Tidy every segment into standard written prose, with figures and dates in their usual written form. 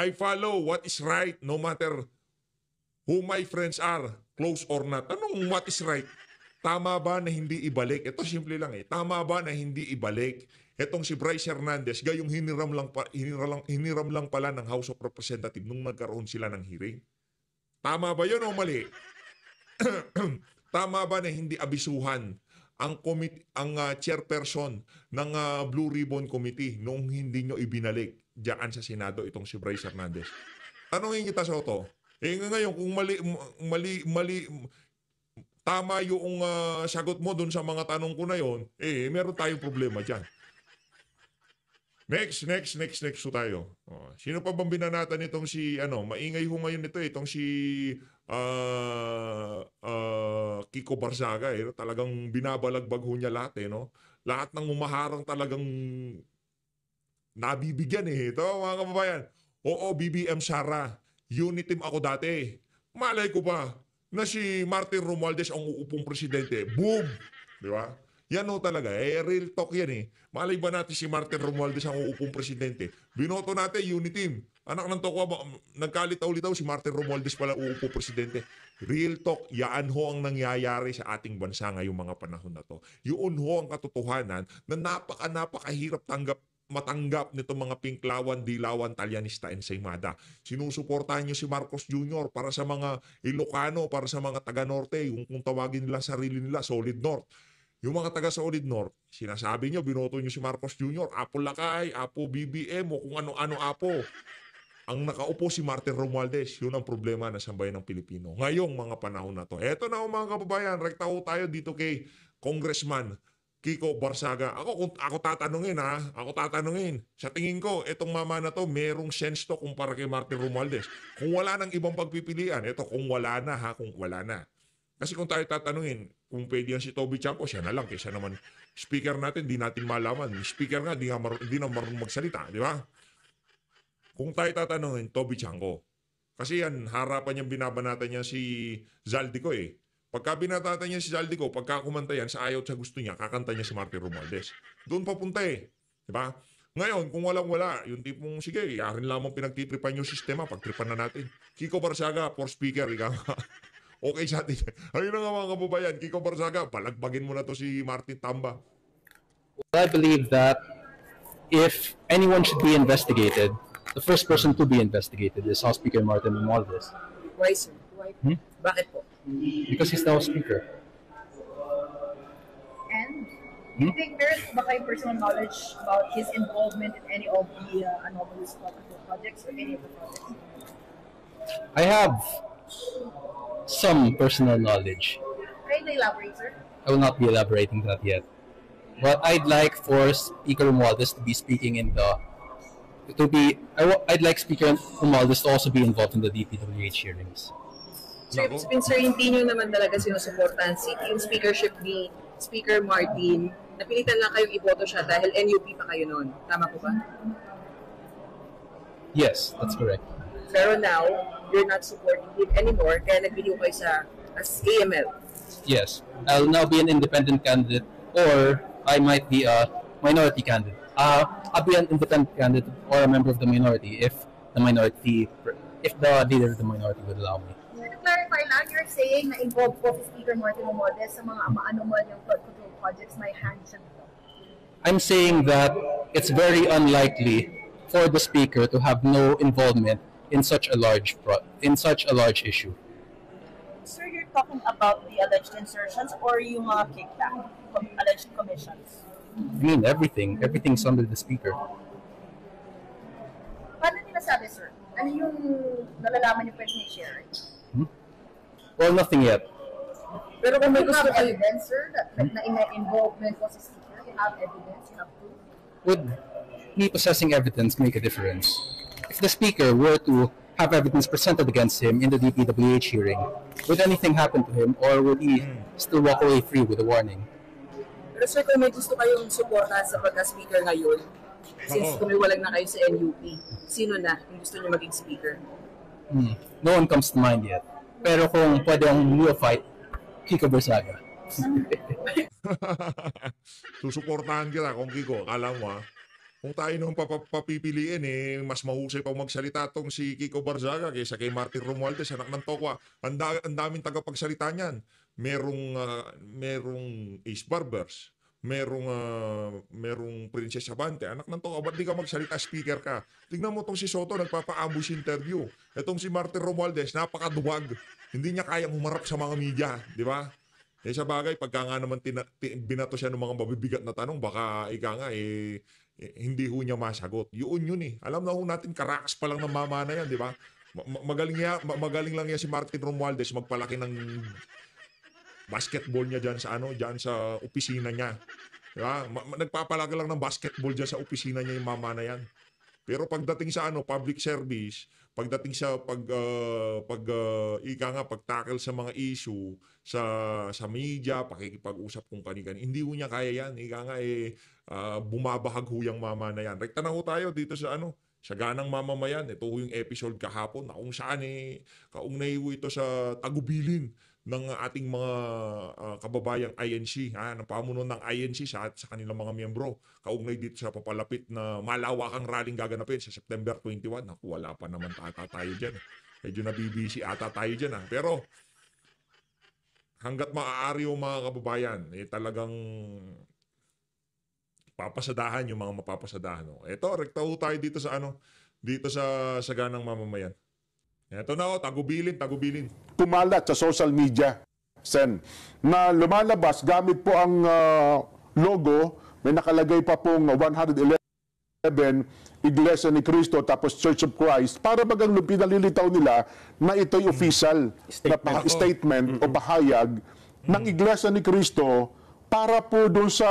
I follow what is right no matter who my friends are, close or not. Anong what is right? Tama ba na hindi ibalik? Ito simple lang eh. Tama ba na hindi ibalik? Etong si Bryce Hernandez, gayong hiniram lang pala ng House of Representatives nung nagkaroon sila ng hearing. Tama ba yun o mali? Tama ba na hindi abisuhan ang chairperson ng Blue Ribbon Committee nung hindi nyo ibinalik diyan sa Senado itong si Bryce Hernandez? Tanungin kita, Soto. Ngayon, kung mali, tama yung sagot mo dun sa mga tanong ko na yon, meron tayong problema dyan. Next so tayo. Sino pa bang binanatan itong si, maingay ho ngayon ito, itong si Kiko Barzaga, talagang binabalagbag ho niya lahat, no? Lahat ng umaharang talagang nabibigyan, Ito, mga kababayan. Oo, BBM Sara. Unit team ako dati. Malay ko ba na si Martin Romualdez ang uupong presidente? Boom! Di ba? Yan o talaga. Real talk yan Malay ba natin si Martin Romualdez ang uupong presidente? Binoto natin, unit team. Anak ng toko, nagkalitaw-litaw si Martin Romualdez pala uupong presidente. Real talk, yaan ho ang nangyayari sa ating bansa ngayong mga panahon na to. Yun ho ang katotohanan na napakahirap matanggap nito mga pinklawan, dilawan, talyanista, ensaymada. Sinusuportahan nyo si Marcos Jr. para sa mga Ilocano, para sa mga taga-Norte, yung kung tawagin nila sarili nila, Solid North. Yung mga taga-Solid North, sinasabi nyo, binoto nyo si Marcos Jr., Apo Lakay, Apo BBM, o kung ano-ano Apo. Ang nakaupo si Martin Romualdez, yun ang problema ng sambayan ng Pilipino. Ngayong mga panahon na to. Eto na mga kababayan, rekta ho tayo dito kay Congressman Kiko Barzaga. Ako tatanungin Ako tatanungin. Sa tingin ko, itong mama na to, merong sense to kumpara kay Martin Romualdez. Kung wala nang ibang pagpipilian, kung wala na kung wala na. Kasi kung tayo tatanungin, kung pwede yan si Toby Chanco, siya na lang. Kaysa naman, speaker natin, di natin malaman. Speaker nga, di na marunong magsalita, di ba? Kung tayo tatanungin, Toby Chanco. Kasi yan, harapan niyang binabanatan niya si Zaldico Pagka binatatan niya si Zaldico, pagka kumanta yan, sa ayaw at sa gusto niya, kakanta niya si Martin Romualdez. Doon papunta Diba? Ngayon, kung walang-wala, yung tipong, sige, yarin lamang pinagtitripan yung sistema, pagtripan na natin. Kiko Barzaga, for speaker, ikaw. Okay sa atin. Ayun na nga mga kababayan, Kiko Barzaga, palagbagin mo na to si Martin Tamba. Well, I believe that if anyone should be investigated, the first person to be investigated is House Speaker Martin Romualdez. Why, sir? Why? Bakit po? Because he's now speaker. And do you think there's ba kayong personal knowledge about his involvement in any of the anomalous projects or any of the projects? I have some personal knowledge. Can you elaborate, sir? I will not be elaborating that yet. But I'd like for Speaker Romualdez to be speaking in the I'd like Speaker Romualdez to also be involved in the DPWH hearings. Sir, hindi nyo naman talaga sinusuportahan yung speakership ni Speaker Martin. Napilitan lang kayong iboto siya dahil NUP pa kayo noon. Tama po ba? Yes, that's correct. Pero now, you're not supporting him anymore kaya nagbili kayo as AML. Yes, I'll now be an independent candidate or I might be a minority candidate. I'll be an independent candidate or a member of the minority if the leader of the minority would allow me. To clarify lang, you're saying na involved po si Speaker Martin Romualdez sa mga anomal yung flood control projects, may hand siya dito. I'm saying that it's very unlikely for the speaker to have no involvement in such a large issue. Sir, you're talking about the alleged insertions or yung mga kickback, alleged commissions? I mean everything. Everything's under the speaker. Paano nila sabi, sir? Ano yung nalalaman yung pwede i-share? Well, nothing yet. Pero kung may You gusto have kayo, evidence, sir, that na involvement po si speaker? You have evidence? You have proof? Would me possessing evidence make a difference? If the speaker were to have evidence presented against him in the DPWH hearing, would anything happen to him or would he still walk away free with a warning? pero sir, kung may gusto kayong suportahan sa pagka-speaker ngayon, since kumiwalag na kayo sa NUP, sino na yung gusto niyo maging speaker? No one comes to mind yet. Pero kung pwede ang fight, Kiko Barzaga. Susuportahan kita kung Kiko. Alam mo Kung tayo naman papipiliin, mas mahusay pa magsalita tong si Kiko Barzaga kaysa kay Martin Romualdez, anak ng Tokwa. Ang daming tagapagsalita niyan. Merong Ace Barbers, merong Princess Abante, anak ng Tokwa. Ba't di ka magsalita, speaker ka? Tignan mo tong si Soto, nagpapa-ambush interview. Itong si Martin Romualdez, napakaduwag. Hindi niya kayang humarap sa mga media, di ba? Sa bagay, pagka nga naman binato siya ng mga mabibigat na tanong, baka hindi ho niya masagot. Yun eh. Alam na ho natin, karakas pa lang ng mama na yan, di ba? Magaling lang yan si Martin Romualdez magpalaki ng basketball niya dyan sa opisina niya. Di ba? Nagpapalaki lang ng basketball dyan sa opisina niya yung mama na yan. Pero pagdating sa public service, pagdating sa pag-tackle sa mga issue sa media, pakikipag-usap kung kani-kani, hindi ho niya kaya yan. Bumabahag ho yung mama na yan. Rekta na ho tayo dito sa sa Ganang Mamamayan. Ito ho yung episode kahapon na kung saan kaugnay ho ito sa tagubilin ng ating mga kababayang INC, ng pamunuan ng INC sa kanilang mga miyembro. Kaugnay dito sa papalapit na malawakang rallying gaganapin sa September 21. Naku, wala pa naman tayo dyan. Medyo nabibisi ata tayo dyan. Pero hanggat maaari yung mga kababayan, talagang papasadahan yung mga mapapasadahan. Ito, rekta ho tayo dito sa Ganang Mamamayan. Ito na tagubilin. Pumalat sa social media, Sen, na lumalabas gamit po ang logo, may nakalagay pa pong 111 Iglesia ni Cristo tapos Church of Christ, para bagang pinalilitaw nila na ito'y official na statement o pahayag ng Iglesia ni Cristo para po doon sa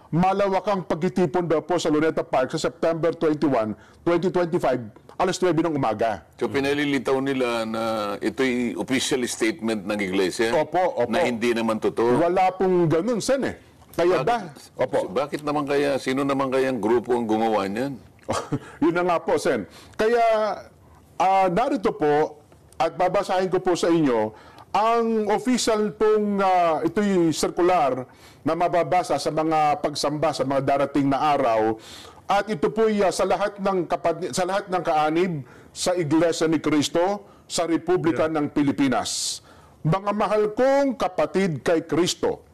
malawakang pagtitipon daw po sa Luneta Park sa September 21, 2025, alas 9 ng umaga. So pinalilitaw nila na ito'y official statement ng Iglesia? Opo. Na hindi naman totoo? Wala pong ganun, Sen Kaya Bakit naman kaya, sino naman kaya ang grupo ang gumawa niyan? Yun na nga po, Sen. Kaya narito po at babasahin ko po sa inyo ang official pong ito'y circular na mababasa sa mga pagsamba sa mga darating na araw. At ito po sa lahat ng kaanib sa Iglesia ni Cristo sa Republika ng Pilipinas. Mga mahal kong kapatid kay Cristo,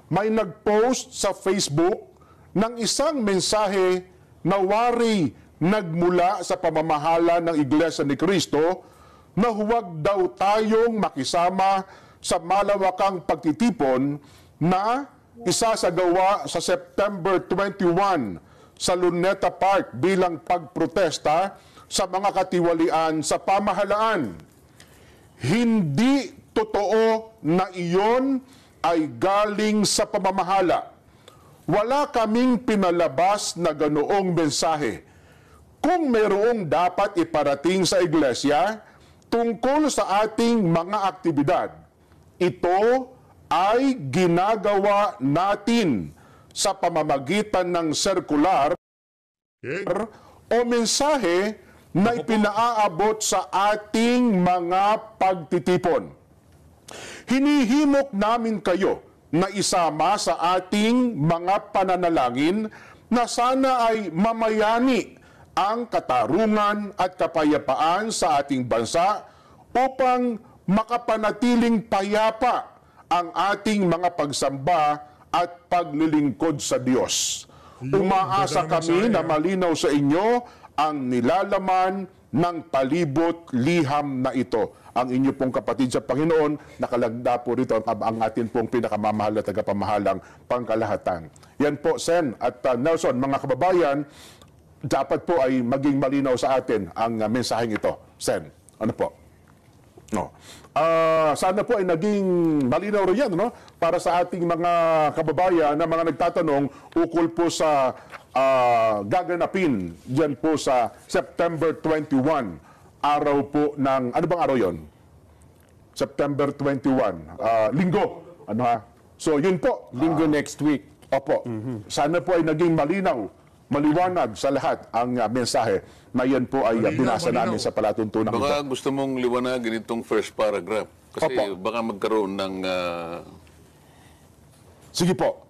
may nag-post sa Facebook ng isang mensahe na wari nagmula sa pamamahala ng Iglesia ni Cristo na huwag daw tayong makisama sa malawakang pagtitipon na isasagawa sa September 21 sa Luneta Park bilang pagprotesta sa mga katiwalian sa pamahalaan. Hindi totoo na iyon ay galing sa pamamahala. Wala kaming pinalabas na ganoong mensahe. Kung mayroong dapat iparating sa iglesia tungkol sa ating mga aktibidad, ito ay ginagawa natin sa pamamagitan ng circular o mensahe na ipinaaabot sa ating mga pagtitipon. Hinihimok namin kayo na isama sa ating mga pananalangin na sana ay mamayani ang katarungan at kapayapaan sa ating bansa upang makapanatiling payapa ang ating mga pagsamba at paglilingkod sa Diyos. Umaasa kami na malinaw sa inyo ang nilalaman ng palibot liham na ito. Ang inyo pong kapatid sa Panginoon, nakalagda po rito ang atin pong pinakamamahal na tagapamahalang pangkalahatan. Yan po, Sen at Nelson, mga kababayan, dapat po ay maging malinaw sa atin ang mensaheng ito. Sen, ano po? No. Sana po ay naging malinaw rin yan, no? Para sa ating mga kababayan na mga nagtatanong ukol po sa gaganapin dyan po sa September 21, araw po ng, ano bang araw yon? September 21, linggo. Ano ha? So yun po. Linggo next week. Opo. Sana po ay naging malinaw, maliwanag sa lahat ang mensahe na yan po ay binasa namin sa palatuntunan. Baka gusto mong liwanagin itong first paragraph. Kasi baka magkaroon ng... Sige po.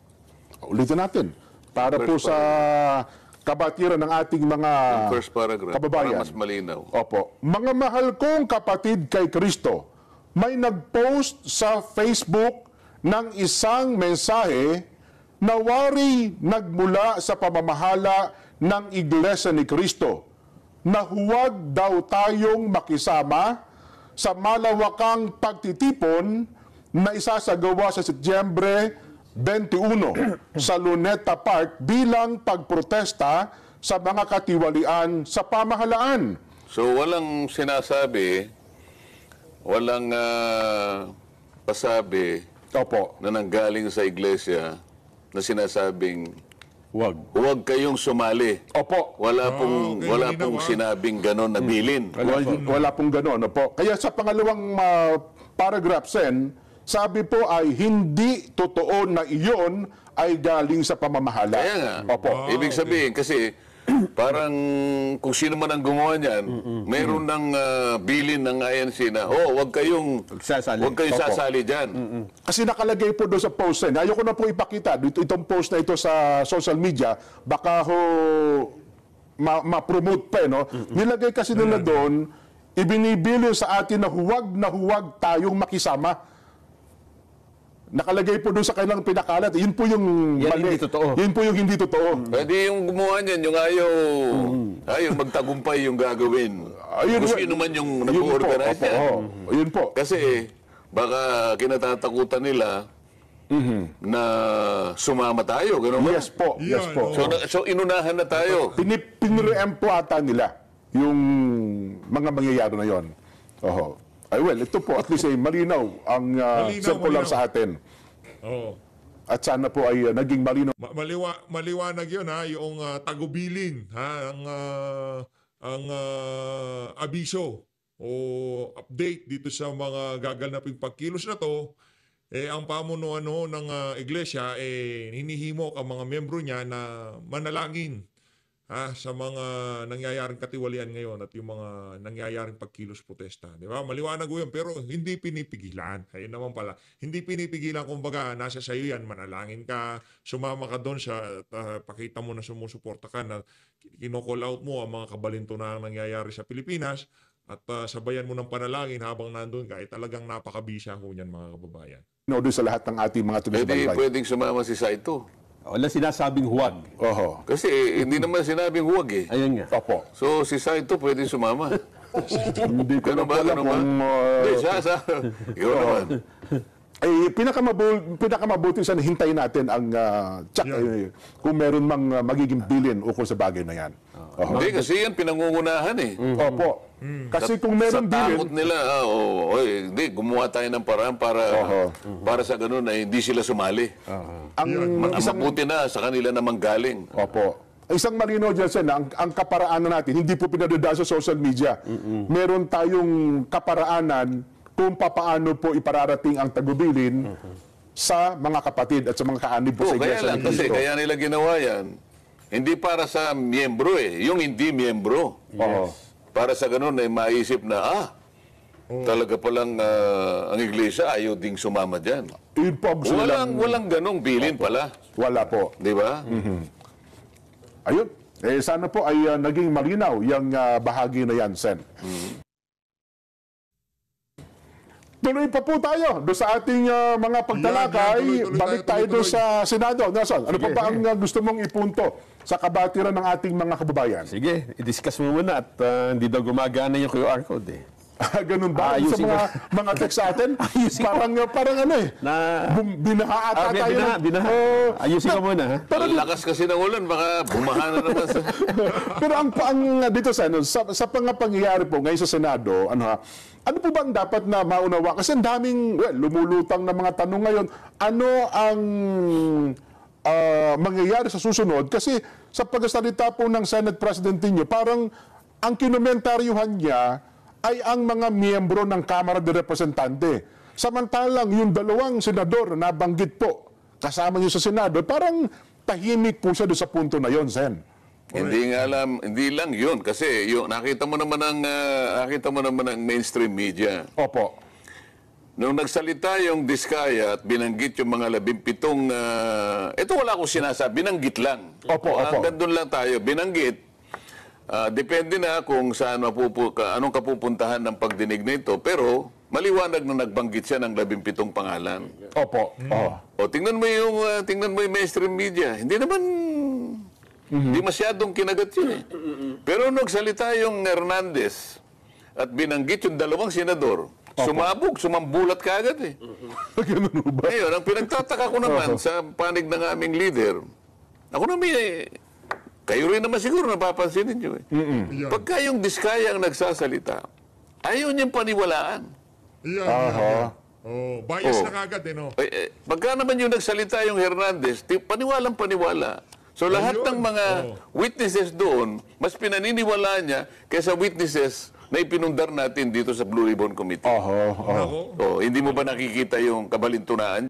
Ulitin natin. Para po sa kabatiran ng ating mga First paragraph, kababayan. para mas malinaw. Opo. Mga mahal kong kapatid kay Kristo, may nag-post sa Facebook ng isang mensahe na wari nagmula sa pamamahala ng Iglesia ni Kristo na huwag daw tayong makisama sa malawakang pagtitipon na isasagawa sa Setyembre 21 sa Luneta Park bilang pagprotesta sa mga katiwalian sa pamahalaan. So walang sinasabi, walang pasabi Opo. na nanggaling sa iglesia na sinasabing huwag kayong sumali. Opo. Wala pong okay, wala malinaw, pong sinabing ganon na bilin. Wala pong gano'n. Opo. Kaya sa pangalawang paragraph, Sen, sabi po ay hindi totoo na iyon ay galing sa pamamahala. Kaya nga. Opo. Ibig sabihin kasi parang kung sino man ang gumawa niyan, meron ng bilin ng INC na, huwag kayong Sasali. huwag kayong Opo. sasali diyan. Kasi nakalagay po doon sa post, Sen. Ayoko na po ipakita itong post na ito sa social media. Baka ho ma-promote pa, no? Nilagay kasi nila doon, ibinibilin sa atin na huwag tayong makisama. Nakalagay po doon sa kanilang pinakalat. Yun po yung Yan mali. hindi totoo. Yun po yung hindi totoo. Pwede yung gumawa niyan, yung ayaw magtagumpay yung gagawin. Ayun, Kung sino man yung Yun po, nag-organize opo, niyan. Yun po. Kasi baka kinatatakutan nila na sumama tayo, gano'n ba? Yes po. Yes Yan, po. oh. So inunahan na tayo. Pinre-em po ata nila yung mga mangyayari na yon. Oho. Ay well, ito po at least ay malinaw ang circular malinaw. sa atin. Oo. At sana po ay naging malinaw. Maliwanag yun ha, yung tagubilin ha, ang abiso o update dito sa mga gaganaping pagkilos na to. Ang pamunuan ng iglesia hinihimok ang mga membro niya na manalangin sa mga nangyayaring katiwalian ngayon at yung mga nangyayaring pagkilos protesta. Di ba? Maliwanag ko yun, pero hindi pinipigilan. Ayun naman pala. Hindi pinipigilan, kumbaga, nasa sayo yan, manalangin ka, sumama ka doon sa, pakita mo na sumusuporta ka, na kino-call out mo ang mga kabalintunang nangyayari sa Pilipinas, at sabayan mo ng panalangin habang nandun ka, talagang napakabisa ko niyan, mga kababayan. Doon sa lahat ng ating mga tuloy-tuloy. Pwedeng sumama si Saito. Wala sinasabing huwag. Oho. Kasi hindi naman sinabing huwag eh. Ayun nga. Opo. So si Saito pwedeng sumama. Hindi ko na Ganun po ba? alam Ganun ba? kung... Hindi, siya. Ikaw naman. Pinakamabuti sana hintayin natin ang check kung meron mang magiging bilin ukol sa bagay na yan. Oho. Hindi, kasi yan pinangungunahan eh. Opo. Kasi kung Sa meron takot bilin, nila, hindi, gumawa tayo ng paraan para sa ganun na hindi sila sumali. ang Ang isang... mabuti na sa kanila namang galing. Opo. Isang malinaw dyan, Sen, ang kaparaanan natin, hindi po pinadadaan sa social media. Meron tayong kaparaanan kung papaano po ipararating ang tagubilin sa mga kapatid at sa mga kaanib po sa Kaya Iglesia lang, ni kasi Cristo. kaya nila ginawa yan, hindi para sa miyembro yung hindi miyembro. Oo. Para sa ganun ay maisip na, talaga palang ang iglesia ayaw ding sumama dyan. Yun po ang gusto nilang- Walang ganong bilin pala. Wala po. Di ba? Ayun. Sana po ay naging malinaw yung bahagi na yan, Sen. Tuloy pa po tayo doon sa ating mga pagtalakay. Tuloy Balik tayo doon sa Senado. Nelson, ano pa ba ang gusto mong ipunto sa kabatiran ng ating mga kababayan? Sige, i-discuss mo muna at hindi daw gumagana yung QR code eh. Ganun ba? Sa Ayusin mga text sa atin? parang ano eh. Binaha ata tayo. Binaha. Ayusin ko muna ha. Ang lakas kasi ng ulan, baka bumaha na naman sa... Pero ang dito sa pangyayari po ngayon sa Senado, ano po bang dapat na maunawa? Kasi ang daming lumulutang na mga tanong ngayon. Ano ang mangyayari sa susunod? Kasi sa pagsasalita po ng Senate President niyo, parang ang kinomentaryuhan niya ay ang mga miyembro ng Kamara de Representante. Samantalang yung dalawang senador na nabanggit po, kasama niyo sa Senado, parang tahimik po siya doon sa punto na yon, Sen. Hindi nga alam, hindi lang yun. Kasi nakita mo naman ang mainstream media. Opo. nung nagsalita yung Diskaya at binanggit yung mga 17, ito wala akong sinasabi, binanggit lang. Opo, opo. Hanggang doon lang tayo, binanggit. Depende na kung saan anong kapupuntahan ng pagdinig na ito, pero maliwanag na nagbanggit siya ng 17 pangalan. Opo. O tingnan mo yung mainstream media. Hindi naman hindi masyadong kinagat yun eh. Pero nung nagsalita yung Hernandez at binanggit yung 2 senador, sumambulat kaagad eh. Ganun ba? Ngayon, ang pinagtataka ko naman sa panig ng aming leader, ako naman kayo rin naman siguro napapansin ninyo eh. Pagka yung Diskaya ang nagsasalita, ayaw niyang paniwalaan. Yan. Oh, bias na kagad eh, no? Pagka naman yung nagsalita yung Hernandez, paniwalang paniwala. So lahat ng mga witnesses doon, mas pinaniniwala niya kaysa witnesses na ipinundar natin dito sa Blue Ribbon Committee. Hindi mo ba nakikita yung kabalintunaan?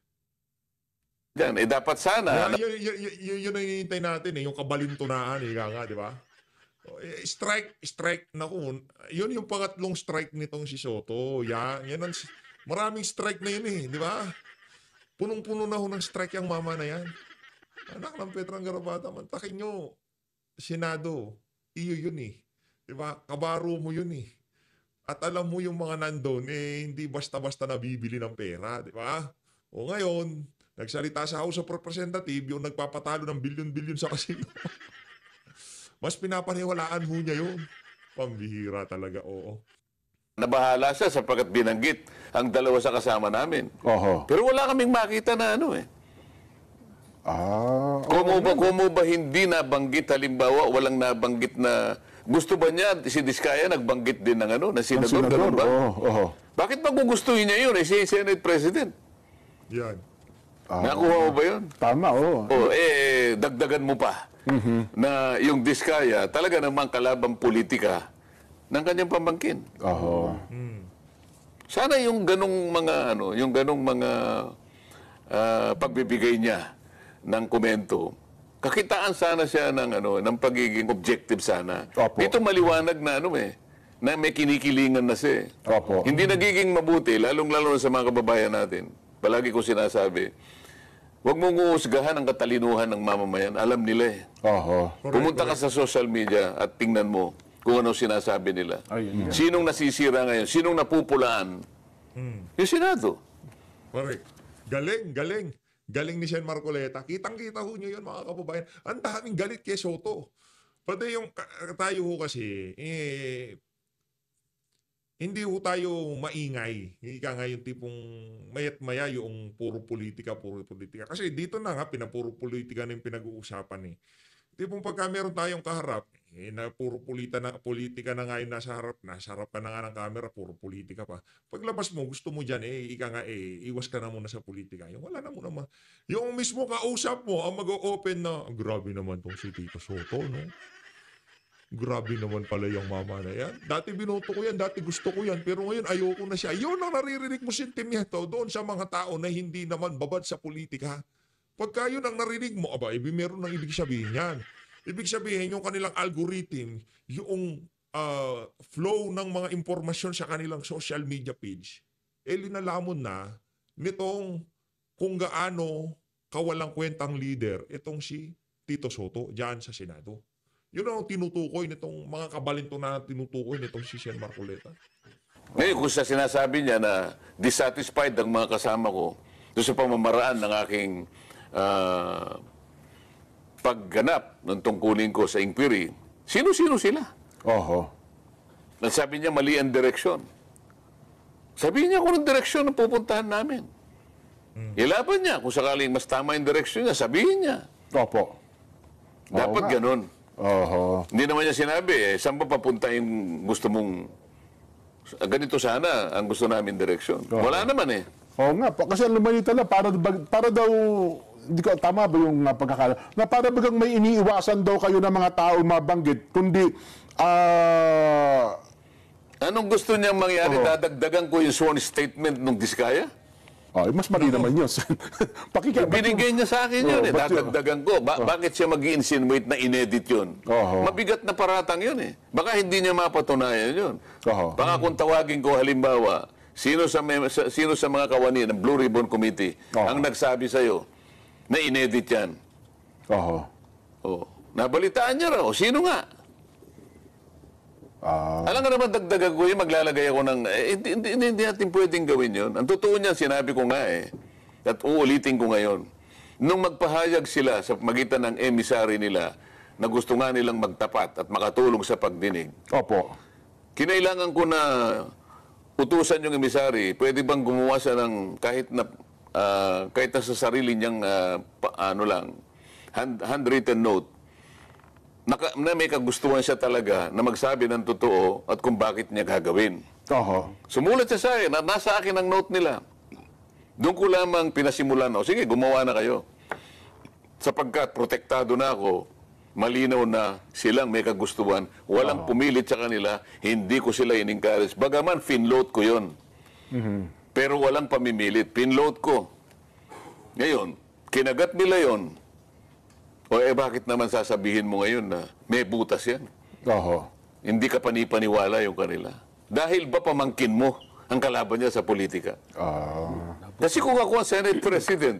Yan, dapat sana. Yun ang hinihintay natin eh, yung kabalintunaan, di ba? Strike na ko. Yun yung pangatlong strike nitong si Soto. Yan maraming strike na yun eh, di ba? Punong-puno na ho ng strike yung mama na yan. Anak ng Petrang Garabata, mantakin nyo. Senado, iyo yun eh. Di ba? Kabaro mo yun eh. At alam mo yung mga nandun, hindi basta-basta nabibili ng pera, di ba? O ngayon, nagsalita sa House of Representatives, yung nagpapatalo ng bilyon-bilyon sa kasino. Mas pinapaniwalaan ho niya yun. Pambihira talaga, oo. Nabahala siya sapagkat binanggit ang 2 sa kasama namin. Pero wala kaming makita na ano eh. Kung ba hindi nabanggit, halimbawa, walang nabanggit na gusto ba niya, si Diskaya nagbanggit din ng senador, ganun ba? Bakit magugustuhin niya yun si Senate President? Yan. Nakuha mo ba yun? Tama, dagdagan mo pa na yung Diskaya talaga namang kalabang politika ng kanyang pamangkin. Sana yung ganong mga pagbibigay niya ng komento, kakitaan sana siya ng pagiging objective sana. Dito maliwanag na na may kinikilingan na siya. Hindi nagiging mabuti, lalong-lalo sa mga kababayan natin. Palagi ko sinasabi, huwag mong uusgahan ang katalinuhan ng mamamayan. Alam nila eh. Pumunta ka sa social media at tingnan mo kung ano sinasabi nila. Sinong nasisira ngayon? Sinong napupulaan? Yung Senado. Correct. Galing. Galing ni Sen Marcoleta. Kitang-kita ho nyo yun, mga kababayan. Ang daming galit kay Soto. Pati yung tayo ho kasi, hindi ho tayo maingay. Ika nga yung tipong mayat-maya yung puro politika. Kasi dito na nga, pinapuro politika na yung pinag-uusapan eh. Tipong pagka meron tayong kaharap, na puro politika na nga yung nasa harap ka na nga ng camera, puro politika pa. Paglabas mo, gusto mo dyan, iwas ka na muna sa politika. Yung wala na muna yung mismo kausap mo, ang mag-o-open na, grabe naman tong si Tito Soto, no? Grabe naman pala yung mama na yan. Dati binoto ko yan, dati gusto ko yan, pero ngayon ayoko na siya. Yun ang naririnig mo sentimiento doon sa mga tao na hindi naman babad sa politika. Pagka yun ang narinig mo, meron ng ibig sabihin yan. Ibig sabihin, yung kanilang algorithm, yung flow ng mga impormasyon sa kanilang social media page, linalamon na nitong kung gaano kawalang kwentang leader itong si Tito Soto dyan sa Senado. Yun ang tinutukoy nitong mga kabalinto na tinutukoy nitong si Sen Marcoleta. Ngayon, kung sa sinasabi niya na dissatisfied ang mga kasama ko doon sa pamamaraan ng aking pagganap ng tungkulin ko sa inquiry, sino-sino sila? Sabi niya, mali ang direksyon. Sabihin niya kung anong direksyon ang pupuntahan namin. Ilaban niya. Kung sakaling mas tama yung direksyon niya, sabihin niya. Dapat ganun. Hindi naman niya sinabi, saan ba papunta yung gusto mong, ganito sana ang gusto namin direksyon. Wala naman eh. Kasi lumalita na, para daw, hindi ko tama ba yung pagkakala, na para bagang may iniiwasan daw kayo ng mga tao mabanggit, kundi, anong gusto niyang mangyari? Dadagdagan ko yung sworn statement ng Diskaya? Mas mali naman yun. Binigay niya sa akin yun. Dadagdagan ko. Bakit siya mag-i-insinuate na inedit yun? Mabigat na paratang yun eh. Baka hindi niya mapatunayan yun. Baka kung tawagin ko halimbawa, Sino sa mga kawani ng Blue Ribbon Committee ang nagsabi sa'yo na inedit yan? Oho. Oh, nabalitaan niya raw. Sino nga? Alam nga naman, dagdagan ko yun, maglalagay ako ng... hindi natin pwedeng gawin yun. Ang totoo niya, sinabi ko nga at uulitin ko ngayon. Nung magpahayag sila sa magitan ng emissary nila na gusto nga nilang magtapat at makatulong sa pagdinig, Opo. kinailangan ko na utusan yung emisary, pwede bang gumawa siya ng kahit na sa sarili niyang handwritten note na may kagustuhan siya talaga na magsabi ng totoo at kung bakit niya gagawin. Oho. Sumulat siya sa akin, nasa akin ang note nila. Doon ko lamang pinasimulan, sige, gumawa na kayo. Sapagkat protektado na ako, malinaw na silang may kagustuhan, walang pumilit sa kanila, hindi ko sila in-encourage. Bagaman, finload ko yon. Pero walang pamimilit, pinload ko. Ngayon, kinagat nila yon. O bakit naman sasabihin mo ngayon na may butas yan? Oho. Hindi ka panipaniwala yung kanila. Dahil ba pamangkin mo ang kalaban niya sa politika? Kasi kung ako ang Senate President,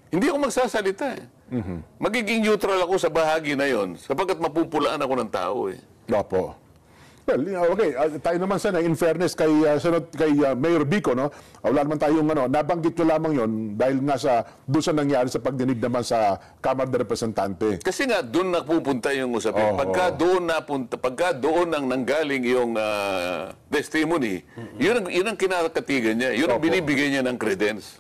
hindi ako magsasalita Magiging neutral ako sa bahagi na yon sapagkat mapupulaan ako ng tao Opo. Well, okay, tayo naman sana in fairness kay Mayor Vico, no? Wala naman tayong nabanggit ko lamang 'yon dahil nga doon sa nangyari sa pagdinig naman sa Kamara de Representante. Kasi nga doon napupunta yung usapin. Pagka doon ang nanggaling yung testimony, yun ang kinakatigan niya. Yun ang binibigay niya ng credence.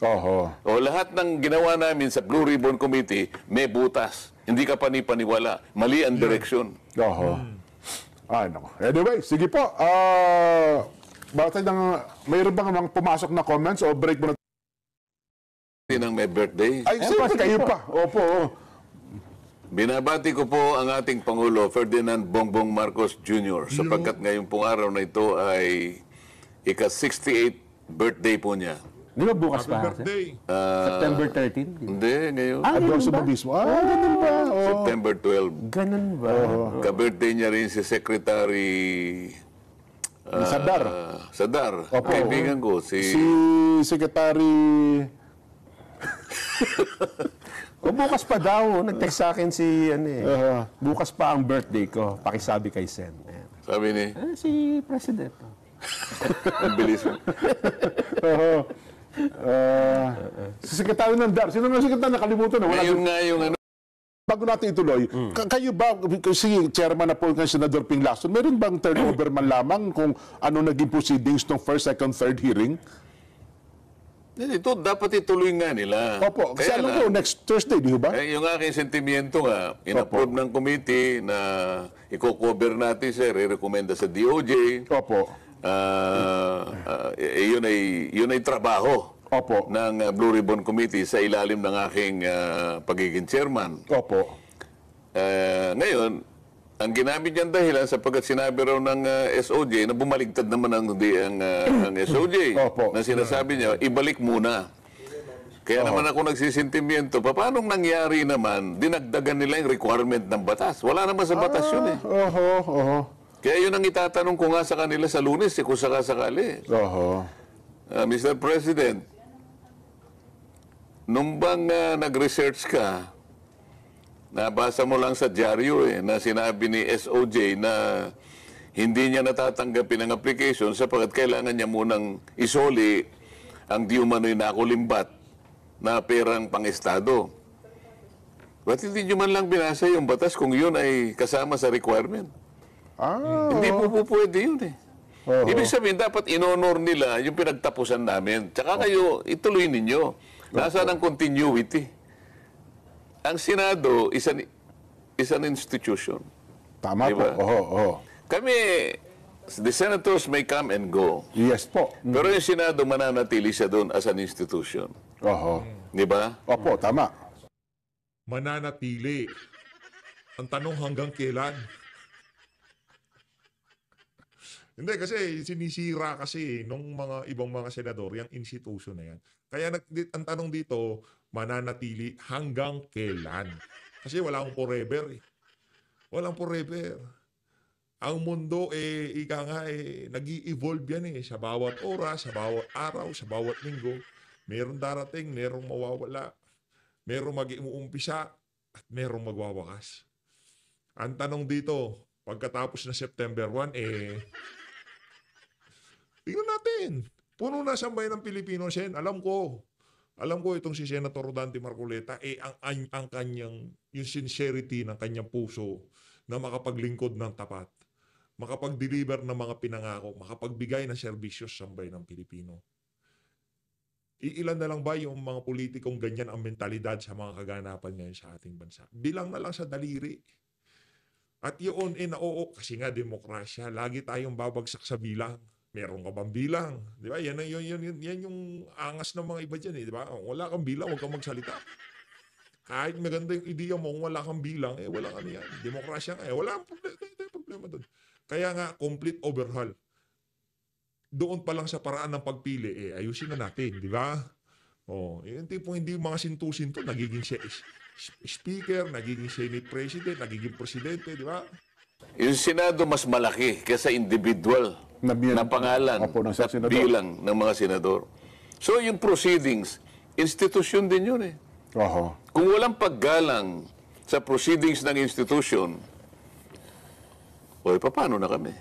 O lahat ng ginawa namin sa Blue Ribbon Committee may butas. Hindi ka panipaniwala. Mali ang direksyon. Anyway, sige po. Mayroon bang mga pumasok na comments o break mo na? Ng may birthday. Ay, siyempre kayo pa. Opo. Binabati ko po ang ating Pangulo, Ferdinand Bongbong Marcos Jr. sapagkat ngayong pong araw na ito ay ika-68 birthday po niya. Di ba bukas Happy pa? birthday. September 13? Hindi, ngayon. Adolfo ba mismo? Ganun ba? September 12. Ganun ba? Ka-birthday niya rin si Secretary Sadar. Sadar. Opo. Kaibigan ko. Si Secretary... Bukas pa daw. Nag-text sa akin si bukas pa ang birthday ko. Pakisabi kay Sen. Ayan. Sabi ni, Si President. ang bilis mo. Si Secretary ng DAR. Sino nga Secretary? Nakalimutan na. Ngayon nga yung Bago natin ituloy, kayo ba, si chairman na po ng Senador Ping Lacson, meron bang turnover man lamang kung ano naging proceedings ng first, second, third hearing? ito, dapat ituloy nga nila. Opo, kasi alam ko, next Thursday, di ba? Yung aking sentimiento nga, in-approve ng committee na i-cover natin, sir, i-recommenda sa DOJ. Opo. Yun ay trabaho Opo. ng Blue Ribbon Committee sa ilalim ng aking pagiging chairman. Opo. Ngayon, ang ginamit niyang dahilan sapagkat sinabi raw ng SOJ na bumaligtad naman ang SOJ Opo. na sinasabi niya, ibalik muna. Kaya naman ako nagsisintimiento, paano nangyari naman, dinagdagan nila yung requirement ng batas. Wala naman sa batas yun Kaya yun ang itatanong ko nga sa kanila sa Lunes, kung sakasakali. Mr. President, nung bang nag-research ka, nabasa mo lang sa dyaryo na sinabi ni SOJ na hindi niya natatanggapin ang application sapagkat kailangan niya munang isoli ang di umano'y nakulimbat na perang pang-estado. Ba't hindi niyo man lang binasa yung batas kung yun ay kasama sa requirement? Hindi po pwede yun Ibig sabihin, dapat in-honor nila yung pinagtapusan namin. Tsaka kayo, ituloy ninyo. Nasaan ang continuity? Ang Senado is an institution. Tama Diba? po. Kami, the senators may come and go. Yes po. Pero yung Senado mananatili siya doon as an institution. Di ba? Opo, tama. Mananatili. Ang tanong hanggang kailan? Hindi, kasi sinisira kasi nung mga ibang mga senador, yung institution na yan. Kaya ang tanong dito, mananatili hanggang kailan? Kasi wala akong forever Walang forever. Ang mundo, ika nga, nag-i-evolve yan sa bawat oras, sa bawat araw, sa bawat linggo. Merong darating, merong mawawala, merong mag-iumpisa, at merong magwawakas. Ang tanong dito, pagkatapos na September 1, tingnan natin. Puno na sambay ng Pilipino, Sen. Alam ko itong si Senator Dante Marcoleta, ang kanyang, yung sincerity ng kanyang puso na makapaglingkod ng tapat, makapag-deliver ng mga pinangako, makapagbigay ng serbisyo sa sambay ng Pilipino. Iilan na lang ba yung mga politikong ganyan ang mentalidad sa mga kaganapan ngayon sa ating bansa? Bilang na lang sa daliri. At yun, oo, kasi nga demokrasya, lagi tayong babagsak sa bilang. Meron ka bang bilang? Di ba? Yan yung angas ng mga iba dyan. Di ba? Wala kang bilang, huwag kang magsalita. Kahit maganda yung ideya mo, kung wala kang bilang, wala ka niyan. Demokrasya nga, wala kang problema doon. Kaya nga, complete overhaul. Doon pa lang sa paraan ng pagpili, ayusin na natin, di ba? Yung tipong hindi mga sinto-sinto, nagiging speaker, nagiging senate president, nagiging presidente, di ba? Yung Senado mas malaki kaysa individual na pangalan at bilang ng mga senador. So yung proceedings, institusyon din yun Kung walang paggalang sa proceedings ng institusyon, paano na kami?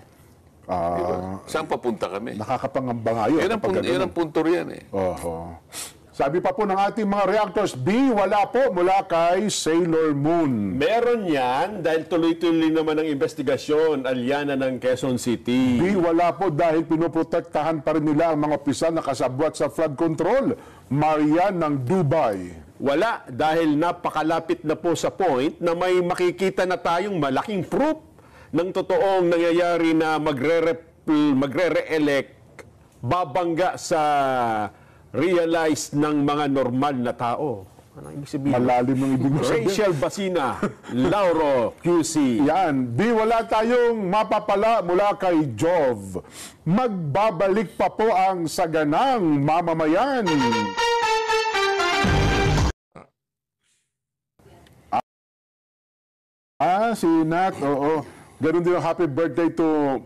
Diba? Saan papunta kami? Nakakapangamba nga yun. Yan ang punto riyan Sabi pa po ng ating mga reactors, B, wala po mula kay Sailor Moon. Meron yan dahil tuloy-tuloy naman ang investigasyon, Aliana ng Quezon City. B, wala po dahil pinoprotektahan pa rin nila ang mga opisyal na kasabwat sa flood control. Marian ng Dubai. Wala dahil napakalapit na po sa point na may makikita na tayong malaking proof ng totoong nangyayari na magre-re-elect babangga sa realize ng mga normal na tao. Ano ibig sabihin? Malalim ng ibig sabihin. Rachel Basina, Lauro QC. Yan. Di wala tayong mapapala mula kay Jov. Magbabalik pa po ang saganang mamamayan. Si Nat, oo. Ganun din yung happy birthday to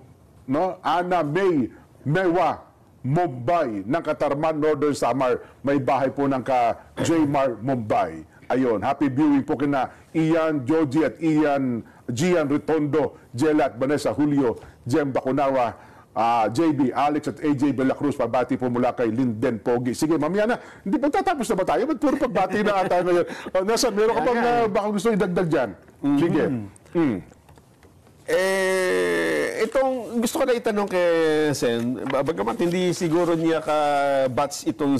Ana May Mewa Mumbai ng Katarman, Northern Samar. May bahay po ng ka-Jmar Mumbai. Ayun, happy viewing po kina Ian Joji at Gian Ritondo, Jelat, Vanessa Julio, Jem Bacunawa, JB, Alex at AJ Belacruz. Pabati po mula kay Linden Pogi. Sige, mamaya na. Hindi pa tatapos na ba tayo? Ba't puro pagbati na ata ngayon? Nasa, meron ka pang baka gusto idagdag dyan? Sige. Itong gusto ko na itanong kay Sen, bagamat hindi siguro niya ka-batch itong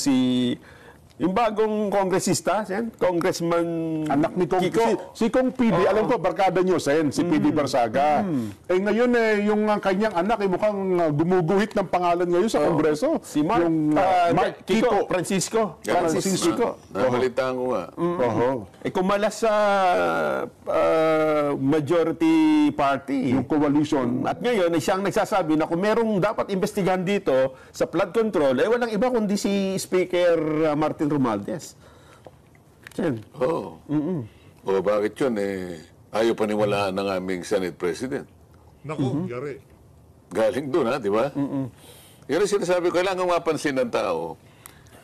yung bagong kongresista, Sen, Congressman anak ni Kiko. Si Kong PD, alam ko, barkada nyo, Sen, si PD Barsaga. Ngayon yung kanyang anak, mukhang gumuguhit ng pangalan ngayon sa Kongreso. Si Mark, Kiko, Francisco. Nabalitaan ko nga. Kumalas sa majority party. Yung coalition. At ngayon, siyang nagsasabi na kung merong dapat investigahan dito sa flood control, walang iba kundi si Speaker Martin Romualdez. Bakit yun? Ayaw paniwalaan ng aming Senate President. Naku, yari. Galing doon, di ba? Yan ang sinasabi ko, kailangan mapansin ng tao.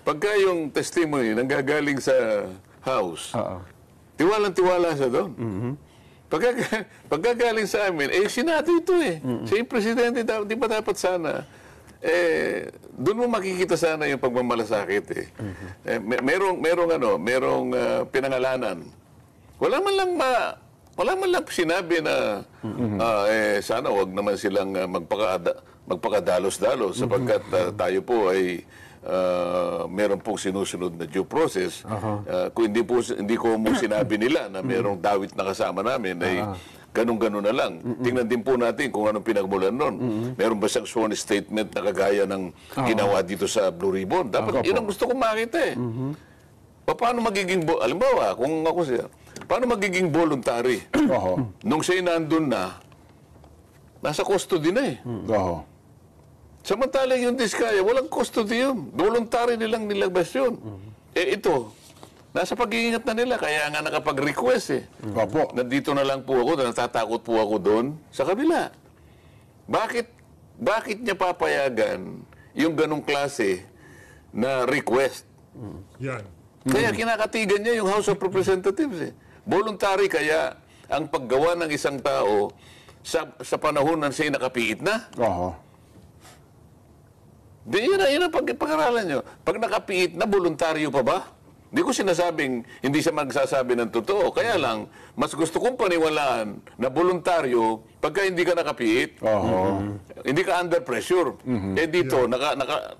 Pagka yung testimony nanggagaling sa House, tiwalang-tiwala siya doon. Pagka galing sa amin, Senado ito Siya yung Presidente, di ba dapat sana? Doon mo makikita sana yung pagmamalasakit merong pinangalanan. Wala man lang sinabi na sana wag naman silang magpakadalos-dalos sapagkat tayo po ay meron pong sinusunod na due process. Kung hindi ko mo sinabi nila na merong dawit na kasama namin ay ganun-ganun na lang. Tingnan din po natin kung anong pinagmulan nun. Meron ba siyang sworn statement na kagaya ng ginawa dito sa Blue Ribbon? Dapat yun ang gusto kong makita Paano magiging, alimbawa, kung ako siya, paano magiging voluntary? Nung siya'y nandun na, nasa custody na Samantalang yung Diskaya, walang custody yun. Voluntary nilang nilabas yun. Ito, nasa pag-iingat na nila, kaya nga nakapag-request Nandito na lang po ako, natatakot po ako doon sa kabila. bakit niya papayagan yung ganong klase na request? Yan. Kaya kinakatigan niya yung House of Representatives. Voluntary kaya ang paggawa ng isang tao sa panahon na siya nakapiit na. Oho. Yun ang pag-aralan nyo. Pag nakapiit na, voluntaryo pa ba? Hindi ko sinasabing hindi siya magsasabi ng totoo. Kaya lang, mas gusto kong paniwalaan na voluntaryo pagka hindi ka nakapiit. Hindi ka under pressure. Dito,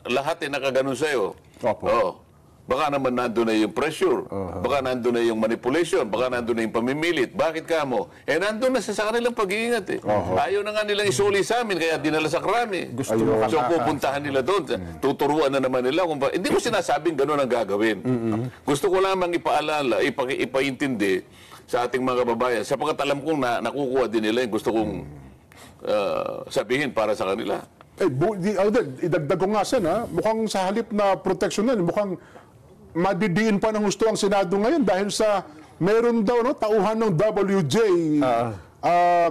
lahat nakaganon sa'yo. Opo. Baka naman nandun na yung pressure. Baka nandun na yung manipulation. Baka nandun na yung pamimilit. Bakit ka mo? Nandun na sa kanilang pag-iingat eh. Ayaw na nga nilang isuli sa amin, kaya dinala sa krami. Gusto mo So pupuntahan nila doon. Tuturuan na naman nila. Hindi ko sinasabing gano'n ang gagawin. Gusto ko lamang ipaalala, ipaintindi sa ating mga kababayan. Sapagkat alam kong nakukuha din nila yung gusto kong sabihin para sa kanila. Idagdag ko nga sen, mukhang sa halip na proteksyonan, mukhang madidiin pa ng gusto ang Senado ngayon dahil sa meron daw tauhan ng WJ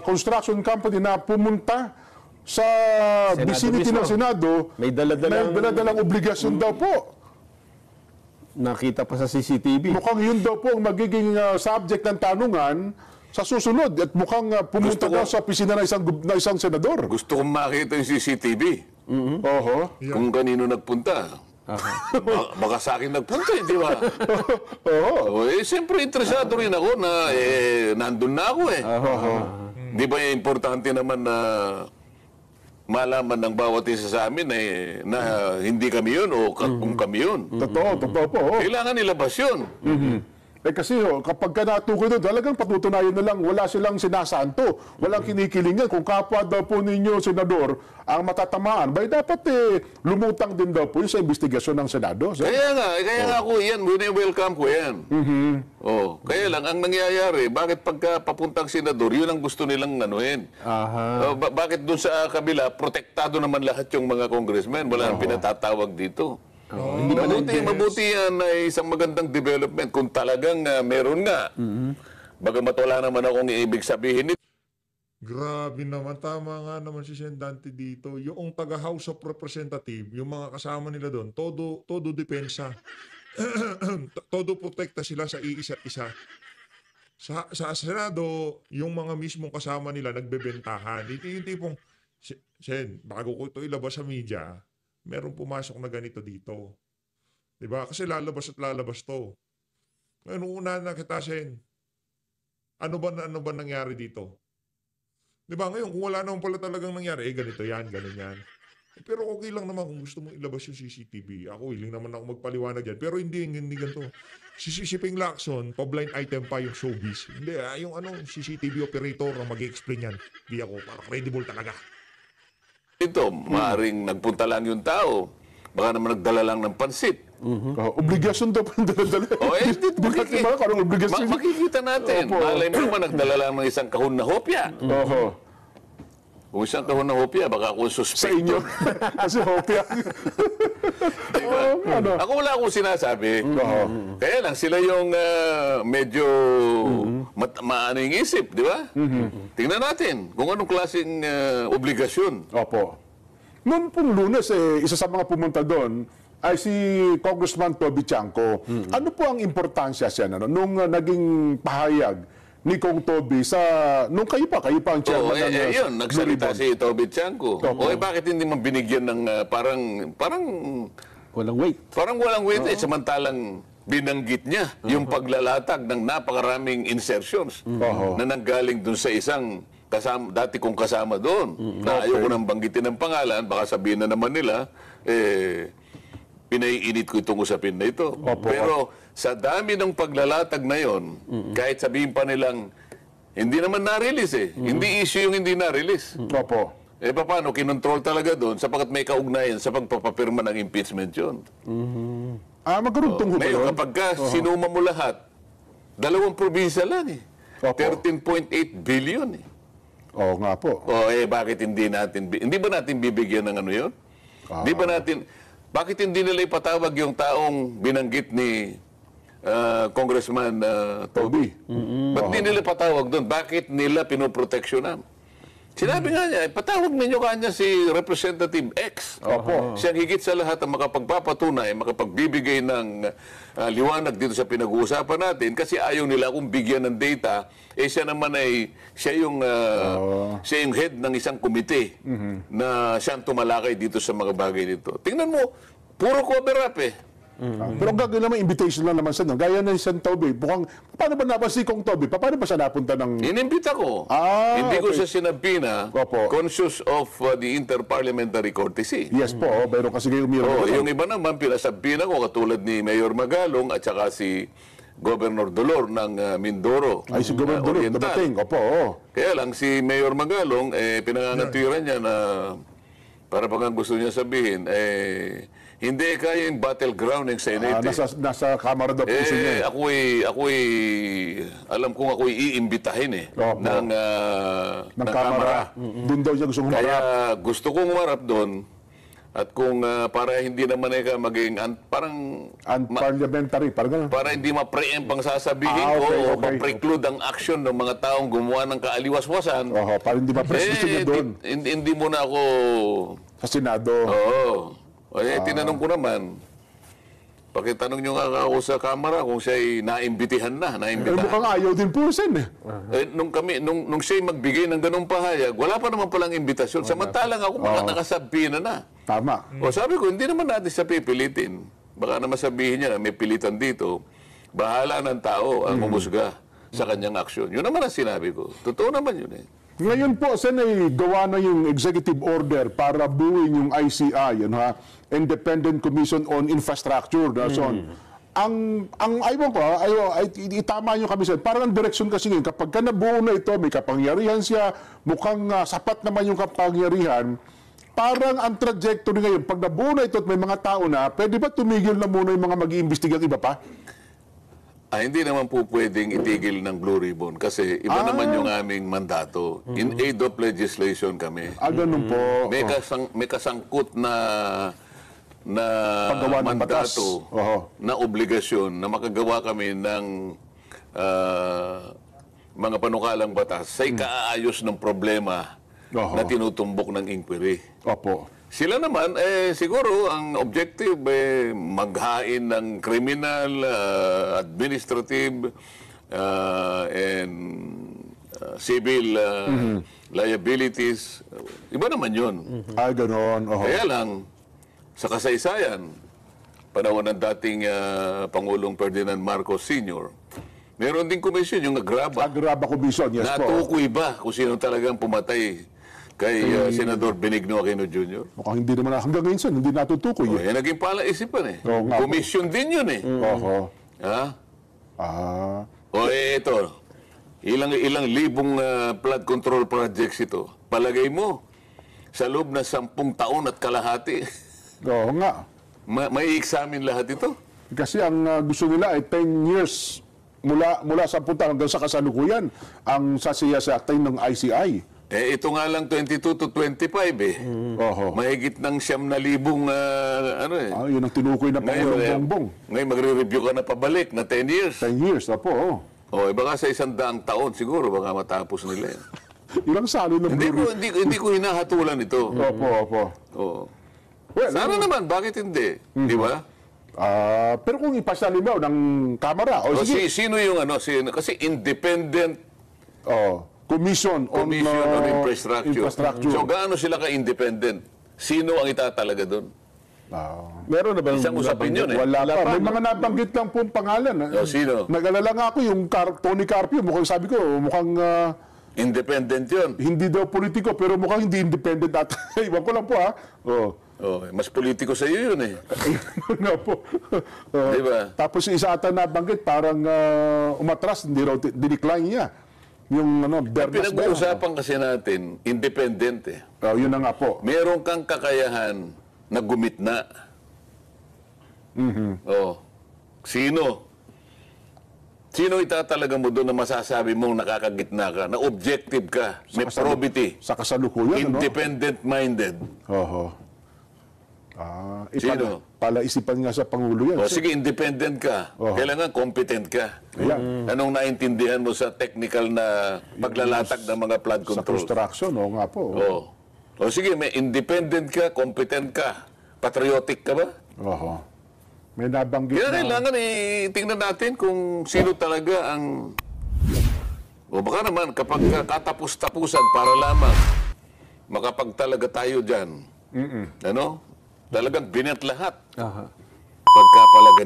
Construction Company na pumunta sa vicinity ng Senado. May dala-dalang obligasyon daw po. Nakita pa sa CCTV. Mukhang yun daw po ang magiging subject ng tanungan sa susunod at mukhang pumunta daw sa opisina ng isang senador. Gusto kong makita yung CCTV. Oho. Kung kanino nagpunta. Baka sa akin nagpunta, di ba? Siyempre interesado rin ako na nandun na ako eh. Di ba importante naman na malaman ng bawat isa sa amin na hindi kami yun o kung kami yun. Totoo po. Kailangan ilabas yun. Kasi kapag ka natukoy doon, talagang patutunayan na lang, wala silang sinasanto, walang kinikilingan. Kung kapwa daw po ninyo, Senador, ang matatamaan, dapat lumutang din daw po sa investigasyon ng Senado. So, kaya nga ako yan, welcome ko yan. Kaya lang, ang nangyayari, bakit pagka papuntang Senador, yun ang gusto nilang anuhin. Bakit doon sa kabila, protektado naman lahat yung mga congressmen, wala nang pinatatawag dito. Mabuti yan ay isang magandang development kung talagang meron nga. Bagamat wala naman akong ibig sabihin nito. Grabe naman, tama nga naman si Sen Dante dito. Yung taga House of Representative, yung mga kasama nila doon, todo depensa. Todo protekta sila sa iisa't isa. Sa Senado, yung mga mismong kasama nila nagbebentahan. Ito yung tipong, Sen, bago ko ito ilabas sa media, merong pumasok na ganito dito. Diba? Kasi lalabas at lalabas to. Ngayon, una na kita, Sen. Ano ba nangyari dito? Diba? Ngayon, kung wala naman pala talagang nangyari, ganito yan, ganun yan. Pero okay lang naman kung gusto mong ilabas yung CCTV. Ako, willing naman ako magpaliwanag yan. Pero hindi ganito. Si Ping Lacson, pa-blind item pa yung showbiz. Hindi, yung CCTV operator ang mag-explain yan. Hindi ako, para credible talaga. Ito, maaaring nagpunta lang yung tao. Baka naman nagdala lang ng pansit. Obligasyon daw po yung dala-dala. Makikita natin. Malay mo naman, nagdala lang ng isang kahon na hopya. Kung isang kahon na hopya, baka ako suspect. Sa inyo. Kasi hopya. Diba? Ako wala akong sinasabi. Kaya lang, sila yung medyo maaning isip, di ba? Tingnan natin kung anong klaseng obligasyon. Opo. Noon pong Lunes, isa sa mga pumunta doon ay si Congressman Toby Chanco. Ano po ang importansya siya nung naging pahayag ni Kong Toby nung kayo pa ang chairman ng yun, nagsalita si Toby Chanco. Bakit hindi man binigyan ng parang walang weight. Parang walang weight samantalang binanggit niya yung paglalatag ng napakaraming insertions na nanggaling dun sa isang dati kong kasama doon. Na ayoko nang banggitin ng pangalan, baka sabihin na naman nila, pinaiinit ko itong usapin na ito. Pero sa dami ng paglalatag na yon, kahit sabihin pa nilang, hindi naman na-release Hindi issue yung hindi na-release. Paano? Kinontrol talaga doon sapagkat may kaugnayan sa pagpapapirma ng impeachment yun. Magkarugtong ho ba yun? Ngayon, kapag sinuma mo lahat, 2 probinsya lang 13.8 billion Oo nga po. Bakit hindi ba natin bibigyan ng ano yun? Bakit hindi nila ipatawag yung taong binanggit ni Congressman Toby? Ba't hindi nila patawag doon? Bakit nila pinoproteksyonan? Sinabi nga niya, patawag ninyo kanya si Representative X. Opo. Siyang higit sa lahat ang makapagpapatunay, makapagbibigay ng liwanag dito sa pinag-uusapan natin kasi ayaw nila akong bigyan ng data. Siya naman ay, siya yung head ng isang komite na siyang tumalakay dito sa mga bagay nito. Tingnan mo, puro cover up eh. Pero ang gagawin naman, invitation lang naman sa gaya na San Toby. Mukhang, paano ba napansin kong Toby? Paano ba siya napunta ng... Inimbita ko. Hindi ko siya sinabi na conscious of the interparliamentary courtesy. Yes po, pero kasi kayo yung iba naman, pinasabihin ako katulad ni Mayor Magalong at saka si Governor Dolor ng Mindoro. Ay, si Governor Dolor, dumating. Opo. Kaya lang, si Mayor Magalong, pinangangatwiran niya na para bang gusto niya sabihin, hindi kaya yung battleground ng Senate. Nasa Kamara daw po niya. Ako'y alam kong ako'y iimbitahin ng Kamara. Doon daw siya gusto humarap. Kaya gusto kong humarap doon. At kung para hindi naman maging parang unparliamentary, parang para hindi ma-preempt ang sasabihin ko o ma-preclude ang action ng mga taong gumawa ng kaaliwaswasan. Para hindi ma-press gusto niya doon. Hindi mo na ako sa Senado. Tinanong ko naman, pakitanong nyo nga ako sa Kamara kung siya'y naimbitihan na. Mukhang ayaw din po, Sen. Nung siya'y magbigay ng ganung pahayag, wala pa naman palang imbitasyon. Samantalang ako, baka nakasabi na. Tama. Sabi ko, hindi naman natin siya pipilitin. Baka naman sabihin niya na may pilitan dito. Bahala ng tao ang umusga sa kanyang aksyon. Yun naman ang sinabi ko. Totoo naman yun eh. Ngayon po, Sen, ay gawa na yung executive order para buuin yung ICI, Independent Commission on Infrastructure. Ang ayaw ko, itama nyo kami, Sen. Parang ang direksyon kasi ngayon, kapag ka nabuo na ito, may kapangyarihan siya, mukhang sapat naman yung kapangyarihan, parang ang trajectory ngayon, pag nabuo na ito at may mga tao na, pwede ba tumigil na muna yung mga mag-iimbestigang iba pa? Hindi naman po pwedeng itigil ng Blue Ribbon kasi iba naman yung aming mandato. In aid of legislation kami. Ganun po. May kasangkut na paggawa ng batas. Mandato, na obligasyon na makagawa kami ng mga panukalang batas sa ikaayos ng problema na tinutumbok ng inquiry. Opo. Sila naman, siguro, ang objective, maghain ng criminal, administrative, and civil liabilities. Iba naman yun. Ganon. Kaya lang, sa kasaysayan, panahon ng dating Pangulong Ferdinand Marcos Sr., meron din komisyon yung Agraba. Agraba Commission, yes po. Natukoy ba kung sino talagang pumatay kay Senador Benigno Aquino Jr.? Mukhang hindi naman hanggang ngayon, Sen, hindi natutukoy. Naging palaisipan Komisyon din yun ito. Ilang libong flood control projects ito. Palagay mo, sa loob na 10 taon at kalahati, Oo nga. may examine lahat ito. Kasi ang gusto nila ay 10 years mula 10 taon hanggang sa kasalukuyan ang sasiyasaktin ng ICI. Ito nga lang 22 to 25 Mahigit ng 9,000 yun ang tinukoy na Pangulong Bongbong. Ngayon magre-review ka na pabalik na 10 years. 10 years, opo. Baka sa 100 taon siguro baka matapos nila yan. Yun ang salo ng Hindi ko hinahatulan ito. Opo. Well, sana naman, bakit hindi? Di ba? Pero kung ipasalimbaw ng Kamara, sino yung kasi independent Commission on Infrastructure. So, gaano sila ka-independent? Sino ang itatalaga doon? Meron na ba? Isang usapin yun Wala pa. May mga nabanggit lang pong pangalan. Sino? Nag-alala nga ako yung Tony Carpio. Mukhang sabi ko, mukhang... independent yun. Hindi daw politiko, pero mukhang hindi independent at iwan ko lang po mas politiko sa iyo yun Nga po. Diba? Tapos isa ata nabanggit, parang umatras, hindi raw, dinecline niya. Yung pinag-uusapan kasi natin, independent yun na nga po. Meron kang kakayahan na gumitna. Sino? Sino itatalaga mo doon na masasabi mong nakakagitna ka, na objective ka, may probity, sa kasalukuyan, independent-minded? Sino? palaisipan nga sa Pangulo yan. O sige, independent ka. Kailangan competent ka. Ayan. Anong naintindihan mo sa technical na paglalatag ng mga flood Sa control? construction, oo nga po. O sige, may independent ka, competent ka. Patriotic ka ba? Oho. May nabanggit Kaya na... kailangan tingnan natin kung sino talaga ang... O baka naman, kapag katapos-tapusan para lamang makapagtalaga tayo dyan, ano? Talagang binet lahat. Aha. Pagkapalaga